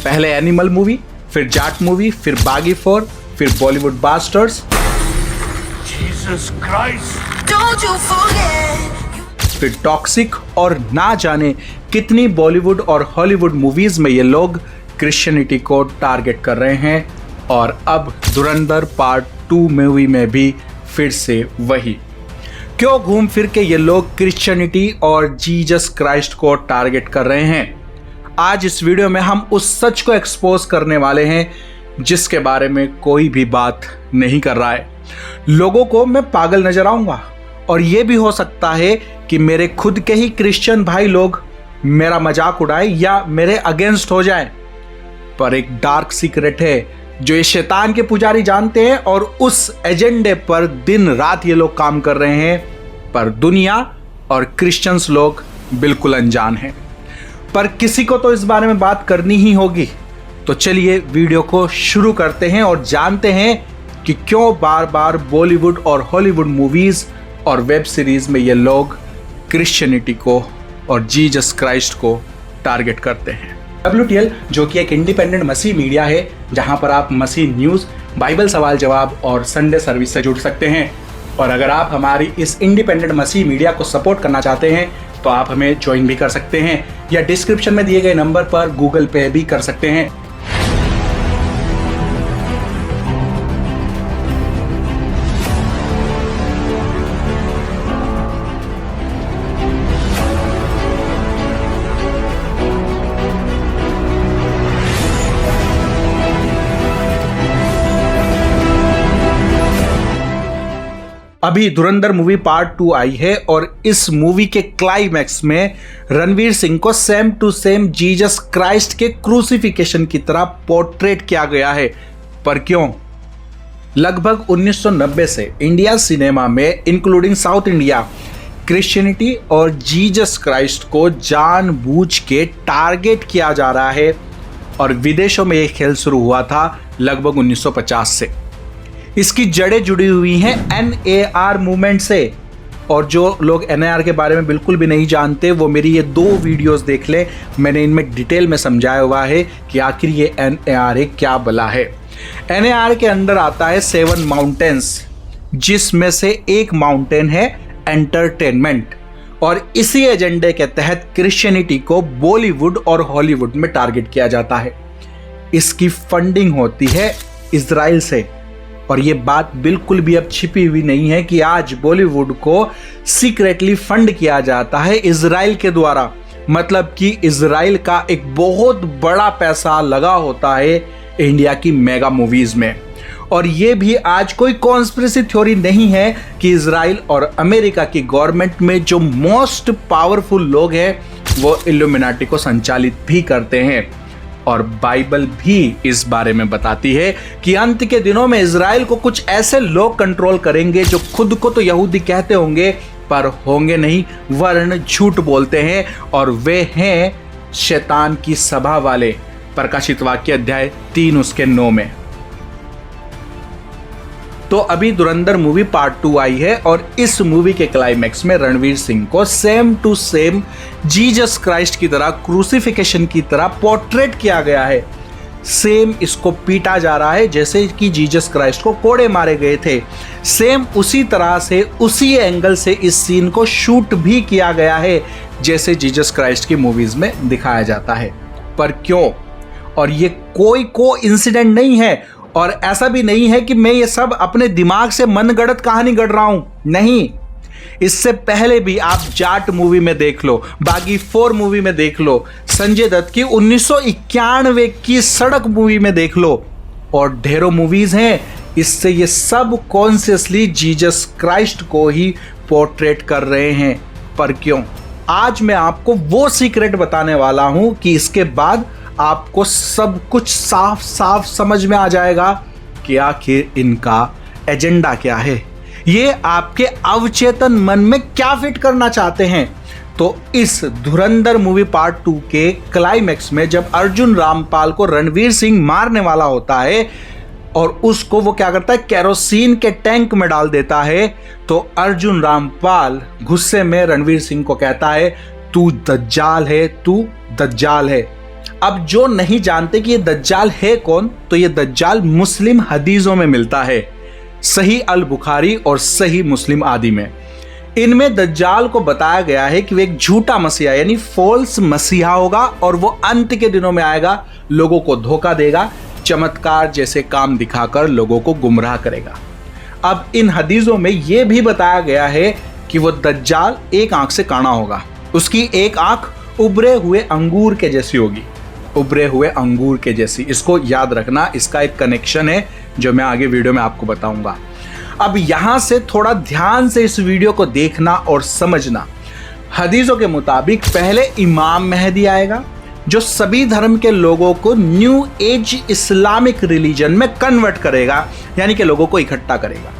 पहले animal movie, फिर Jat movie, फिर बागी 4, फिर Bollywood bastards, Jesus Christ, Don't you forget. फिर टॉक्सिक और ना जाने कितनी बॉलीवुड और हॉलीवुड मूवीज में ये लोग क्रिश्चियनिटी को टारगेट कर रहे हैं। और अब धुरंधर पार्ट 2 मूवी में भी फिर से वही। क्यों घूम फिर के ये लोग क्रिश्चियनिटी और जीसस क्राइस्ट को टारगेट कर रहे हैं? आज इस वीडियो में हम उस सच को एक्सपोज करने वाले हैं जिसके बारे में कोई भी बात नहीं कर रहा है। लोगों को मैं पागल नजर आऊंगा और ये भी हो सकता है कि मेरे खुद के ही क्रिश्चियन भाई लोग मेरा मजाक उड़ाए या मेरे अगेंस्ट हो जाए। पर एक डार्क सीक्रेट है जो ये शैतान के पुजारी जानते हैं और उस एजेंडे पर दिन रात ये लोग काम कर रहे हैं, पर दुनिया और क्रिश्चियंस लोग बिल्कुल अनजान हैं। पर किसी को तो इस बारे में बात करनी ही होगी। तो चलिए वीडियो को शुरू करते हैं और जानते हैं कि क्यों बार बार बॉलीवुड और हॉलीवुड मूवीज और वेब सीरीज में ये लोग क्रिश्चियनिटी को और जीसस क्राइस्ट को टारगेट करते हैं। WTL जो कि एक इंडिपेंडेंट मसीह मीडिया है जहां पर आप मसीह न्यूज़, बाइबल सवाल जवाब और संडे सर्विस से जुड़ सकते हैं। और अगर आप हमारी इस इंडिपेंडेंट मसीह मीडिया को सपोर्ट करना चाहते हैं तो आप हमें ज्वाइन भी कर सकते हैं या डिस्क्रिप्शन में दिए गए नंबर पर गूगल पे भी कर सकते हैं। अभी धुरंधर मूवी पार्ट 2 आई है और इस मूवी के क्लाइमैक्स में रणवीर सिंह को same to same Jesus Christ के क्रूसिफिकेशन की तरह पोर्ट्रेट किया गया है। पर क्यों? लगभग 1990 से इंडिया सिनेमा में इंक्लूडिंग साउथ इंडिया क्रिश्चियनिटी और जीसस क्राइस्ट को जानबूझ के टारगेट किया जा रहा है। और विदेशों में यह खेल शुरू हुआ था लगभग 1950 से। इसकी जड़ें जुड़ी हुई हैं NAR मूवमेंट से। और जो लोग NAR के बारे में बिल्कुल भी नहीं जानते वो मेरी ये 2 वीडियोस देख लें। मैंने इनमें डिटेल में समझाया हुआ है कि आखिर ये NAR क्या बला है। NAR के अंदर आता है 7 माउंटेन्स, जिसमें से एक माउंटेन है एंटरटेनमेंट। और इसी एजेंडे के तहत क्रिश्चियनिटी को बॉलीवुड और हॉलीवुड में टारगेट किया जाता है। इसकी फंडिंग होती है इजराइल से। और ये बात बिल्कुल भी अब छिपी हुई नहीं है कि आज बॉलीवुड को सीक्रेटली फंड किया जाता है इजराइल के द्वारा। मतलब कि इजराइल का एक बहुत बड़ा पैसा लगा होता है इंडिया की मेगा मूवीज में। और ये भी आज कोई कॉन्स्पिरेसी थ्योरी नहीं है कि इजराइल और अमेरिका की गवर्नमेंट में जो मोस्ट पावरफुल लोग हैं वो इल्यूमिनाटी को संचालित भी करते हैं। और बाइबल भी इस बारे में बताती है कि अंत के दिनों में इजराइल को कुछ ऐसे लोग कंट्रोल करेंगे जो खुद को तो यहूदी कहते होंगे पर होंगे नहीं, वरन झूठ बोलते हैं। और वे हैं शैतान की सभा वाले। प्रकाशित वाक्य अध्याय 3 उसके 9 में। तो अभी धुरंधर मूवी पार्ट 2 आई है और इस मूवी के क्लाइमैक्स में रणवीर सिंह को same to same Jesus Christ की तरह क्रूसिफिकेशन की तरह पोर्ट्रेट किया गया है। सेम इसको पीटा जा रहा है जैसे कि जीसस क्राइस्ट को कोड़े मारे गए थे। सेम उसी तरह से उसी एंगल से इस सीन को शूट भी किया गया है जैसे जीसस क्राइस्ट की मूवीज में दिखाया जाता है। पर क्यों? और ये कोई कोइंसिडेंट नहीं है और ऐसा भी नहीं है कि मैं ये सब अपने दिमाग से मनगढ़ंत कहानी गढ़ रहा हूं। नहीं, इससे पहले भी आप जाट मूवी में देख लो, बागी 4 मूवी में देख लो, संजय दत्त की 1991 की सड़क मूवी में देख लो और ढेरों मूवीज हैं। इससे ये सब कॉन्शियसली जीसस क्राइस्ट को ही पोर्ट्रेट कर रहे हैं। पर क्यों? आज मैं आपको वो सीक्रेट बताने वाला हूं कि इसके बाद आपको सब कुछ साफ साफ समझ में आ जाएगा कि आखिर इनका एजेंडा क्या है, ये आपके अवचेतन मन में क्या फिट करना चाहते हैं। तो इस धुरंधर मूवी पार्ट 2 के क्लाइमैक्स में जब अर्जुन रामपाल को रणवीर सिंह मारने वाला होता है और उसको वो क्या करता है, केरोसिन के टैंक में डाल देता है, तो अर्जुन रामपाल गुस्से में रणवीर सिंह को कहता है, तू दज्जाल है, तू दज्जाल है। अब जो नहीं जानते कि ये दज्जाल है कौन, तो ये दज्जाल मुस्लिम हदीसों में मिलता है, सही अल बुखारी और सही मुस्लिम आदि में। इनमें दज्जाल को बताया गया है कि वो एक झूठा मसीहा यानी फॉल्स मसीहा होगा और वो अंत के दिनों में आएगा, लोगों को धोखा देगा, चमत्कार जैसे काम दिखाकर लोगों को गुमराह करेगा। अब इन हदीसों में यह भी बताया गया है कि वो दज्जाल एक आंख से काना होगा, उसकी एक आंख उभरे हुए अंगूर के जैसी होगी, उभरे हुए अंगूर के जैसी। इसको याद रखना, इसका एक कनेक्शन है जो मैं आगे वीडियो में आपको बताऊंगा। अब यहां से थोड़ा ध्यान से इस वीडियो को देखना और समझना। हदीसों के मुताबिक पहले इमाम मेहदी आएगा जो सभी धर्म के लोगों को न्यू एज इस्लामिक रिलीजन में कन्वर्ट करेगा, यानी कि लोगों को इकट्ठा करेगा।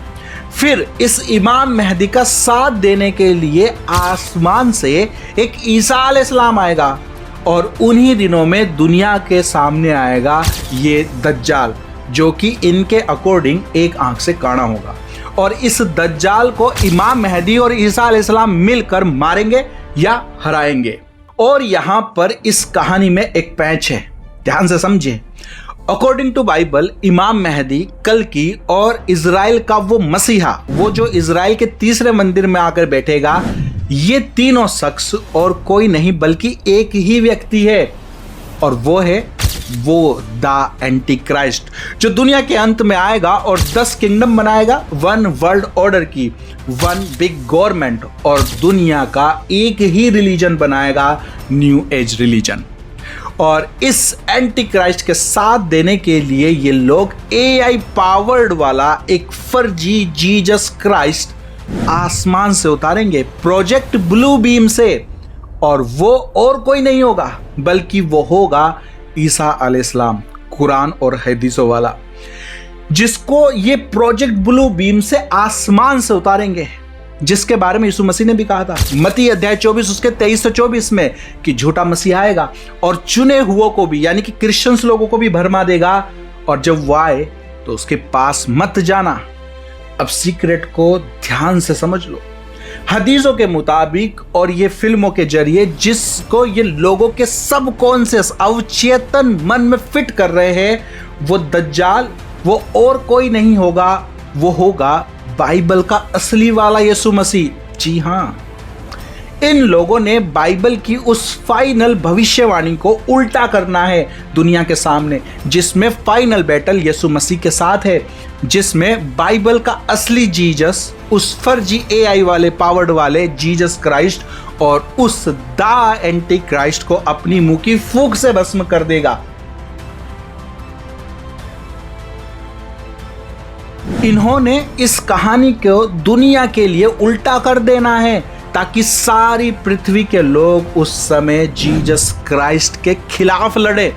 फिर इस इमाम मेहदी का साथ देने के लिए आसमान से एक ईसा अलैहिस्सलाम आएगा और उन्हीं दिनों में दुनिया के सामने आएगा ये दज्जाल, जो कि इनके अकॉर्डिंग एक आंख से काना होगा। और इस दज्जाल को इमाम मेहदी और ईसा अलैहिस्सलाम मिलकर मारेंगे या हराएंगे। और यहां पर इस कहानी में एक पैच है, ध्यान से समझिए। अकॉर्डिंग टू बाइबल इमाम मेहदी, कल्की और इजराइल का वो मसीहा, वो जो इजराइल के तीसरे मंदिर में आकर बैठेगा, ये तीनों शख्स और कोई नहीं बल्कि एक ही व्यक्ति है, और वो है वो द एंटी क्राइस्ट, जो दुनिया के अंत में आएगा और 10 किंगडम बनाएगा, 1 वर्ल्ड ऑर्डर की, 1 बिग गवर्नमेंट, और दुनिया का एक ही रिलीजन बनाएगा, न्यू एज रिलीजन। और इस एंटी क्राइस्ट के साथ देने के लिए ये लोग AI पावर्ड वाला एक फर्जी जीसस क्राइस्ट आसमान से उतारेंगे, प्रोजेक्ट ब्लू बीम से, और वो और कोई नहीं होगा बल्कि वो होगा ईसा अलैहिस्सलाम, कुरान और हदीसों वाला, जिसको ये प्रोजेक्ट ब्लू बीम से आसमान से उतारेंगे, जिसके बारे में यीशु मसीह ने भी कहा था मत्ती अध्याय 24 उसके 23 से 24 में कि झूठा मसीह आएगा और चुने हुओं को भी यानी कि क्रिश्चियंस लोगों को भी भरमा देगा, और जब वो आए तो उसके पास मत जाना। अब सीक्रेट को ध्यान से समझ लो। हदीसों के मुताबिक और ये फिल्मों के जरिए जिसको ये लोगों के सबकॉन्शियस अवचेतन मन में फिट कर रहे हैं, वो दज्जाल वो और कोई नहीं होगा, वो होगा बाइबल का असली वाला यीशु मसीह। जी हाँ, इन लोगों ने बाइबल की उस फाइनल भविष्यवाणी को उल्टा करना है दुनिया के सामने, जिसमें फाइनल बैटल यीशु मसीह के साथ है, जिसमें बाइबल का असली जीसस उस फर्जी AI वाले पावर्ड वाले जीसस क्राइस्ट और उस द एंटी क्राइस्ट को अपनी मुंह की फूंक से भस्म कर देगा। इन्होंने इस कहानी को दुनिया के लिए उल्टा कर देना है ताकि सारी पृथ्वी के लोग उस समय जीसस क्राइस्ट के खिलाफ लड़े।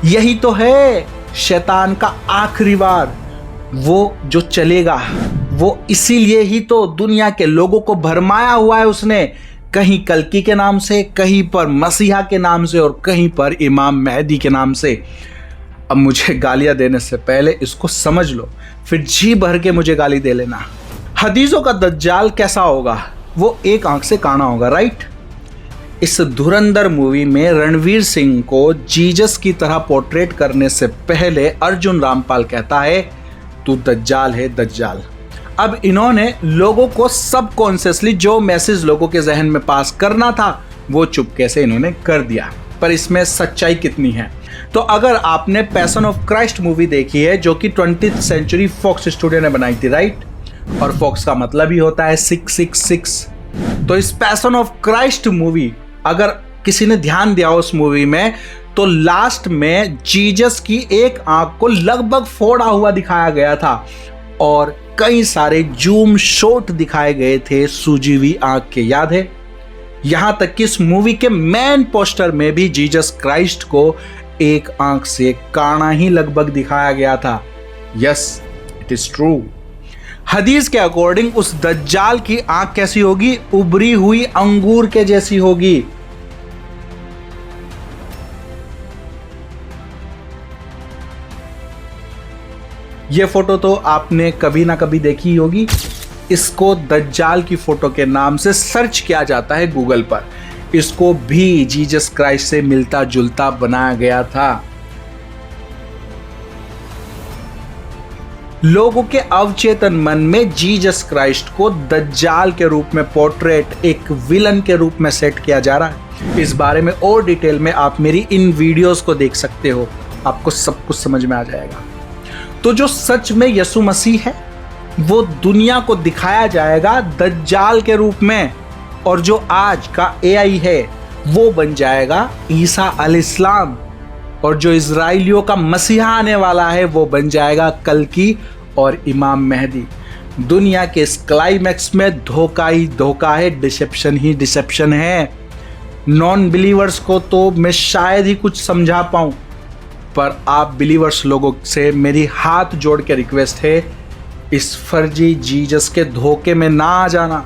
यही तो है शैतान का आखिरी वार, वो जो चलेगा। वो इसीलिए ही तो दुनिया के लोगों को भरमाया हुआ है उसने, कहीं कल्की के नाम से, कहीं पर मसीहा के नाम से और कहीं पर इमाम मेहदी के नाम से। अब मुझे गालियां देने से पहले इसको समझ लो, फिर जी भर के मुझे गाली दे लेना। हदीसों का दज्जाल कैसा होगा? वो एक आंख से काना होगा, राइट? इस धुरंधर मूवी में रणवीर सिंह को जीसस की तरह पोर्ट्रेट करने से पहले अर्जुन रामपाल कहता है तू दज्जाल है, दज्जाल। अब इन्होंने लोगों को सबकॉन्शियसली जो मैसेज लोगों के जहन में पास करना था वो चुपके से इन्होंने कर दिया, पर इसमें सच्चाई कितनी है? तो अगर आपने पैशन ऑफ क्राइस्ट मूवी देखी है जो कि 20th सेंचुरी फॉक्स स्टूडियो ने बनाई थी, राइट? और फॉक्स का मतलब ही होता है 666। तो इस पैशन ऑफ क्राइस्ट मूवी अगर किसी ने ध्यान दिया उस मूवी में, तो लास्ट में जीसस की एक आंख को लगभग फोड़ा हुआ दिखाया गया था और कई सारे जूम शॉट दिखाए गए थे सूजी हुई आंख के, याद है? यहां तक कि इस मूवी के मेन पोस्टर में भी जीसस क्राइस्ट को एक आंख से काना ही लगभग दिखाया गया था। Yes, it is true. हदीस के अकॉर्डिंग उस दज्जाल की आंख कैसी होगी? उभरी हुई अंगूर के जैसी होगी। ये फोटो तो आपने कभी ना कभी देखी ही होगी। इसको दज्जाल की फोटो के नाम से सर्च किया जाता है गूगल पर। इसको भी जीसस क्राइस्ट से मिलता जुलता बनाया गया था। लोगों के अवचेतन मन में जीसस क्राइस्ट को दज्जाल के रूप में पोर्ट्रेट, एक विलन के रूप में सेट किया जा रहा है। इस बारे में और डिटेल में आप मेरी इन वीडियोस को देख सकते हो, आपको सब कुछ समझ में आ जाएगा। तो जो सच में यीशु मसीह है वो दुनिया को दिखाया जाएगा दज्जाल के रूप में, और जो आज का एआई है वो बन जाएगा ईसा अलैहिस्सलाम, और जो इजराइलियों का मसीहा आने वाला है वो बन जाएगा कल्कि और इमाम मेहदी। दुनिया के इस क्लाइमैक्स में धोखा ही धोखा है, डिसेप्शन ही डिसेप्शन है। नॉन बिलीवर्स को तो मैं शायद ही कुछ समझा पाऊं, पर आप बिलीवर्स लोगों से मेरी हाथ जोड़ के रिक्वेस्ट है, इस फर्जी जीसस के धोखे में ना आ जाना।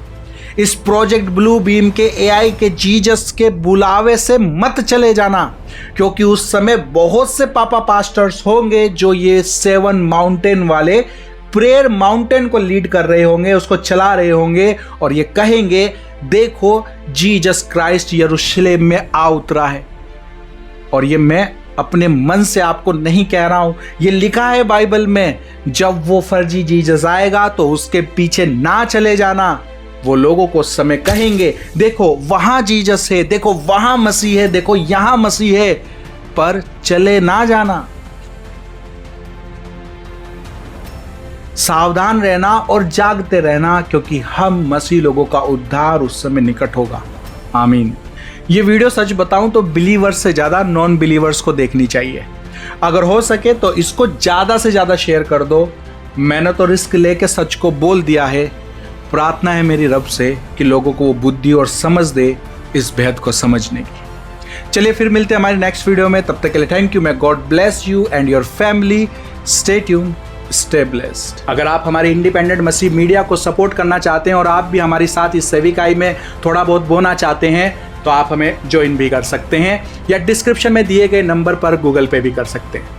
इस प्रोजेक्ट ब्लू बीम के एआई के जीसस के बुलावे से मत चले जाना, क्योंकि उस समय बहुत से पापा पास्टर्स होंगे जो ये 7 माउंटेन वाले प्रेयर माउंटेन को लीड कर रहे होंगे, उसको चला रहे होंगे, और ये कहेंगे देखो जीसस क्राइस्ट यरूशलेम में आ उतरा है। और ये मैं अपने मन से आपको नहीं कह रहा हूं, ये लिखा है बाइबल में। जब वो फर्जी जीसस आएगा तो उसके पीछे ना चले जाना। वो लोगों को उस समय कहेंगे देखो वहां जीसस है, देखो वहां मसीह है, देखो यहां मसीह है, पर चले ना जाना। सावधान रहना और जागते रहना, क्योंकि हम मसीह लोगों का उद्धार उस समय निकट होगा। आमीन। ये वीडियो सच बताऊं तो बिलीवर्स से ज़्यादा नॉन बिलीवर्स को देखनी चाहिए। अगर हो सके तो इसको ज़्यादा से ज़्यादा शेयर कर दो। मैंने तो रिस्क लेके सच को बोल दिया है। प्रार्थना है मेरी रब से कि लोगों को वो बुद्धि और समझ दे इस भेद को समझने की। चलिए फिर मिलते हैं हमारी नेक्स्ट वीडियो में। तब तक के लिए thank you. May God bless you and your family. Stay tune, stay blessed. अगर आप हमारे इंडिपेंडेंट मसीह मीडिया को सपोर्ट करना चाहते हैं और आप भी हमारे साथ इस सेविकाई में थोड़ा बहुत बोना चाहते हैं तो आप हमें ज्वाइन भी कर सकते हैं, या डिस्क्रिप्शन में दिए गए नंबर पर गूगल पे भी कर सकते हैं।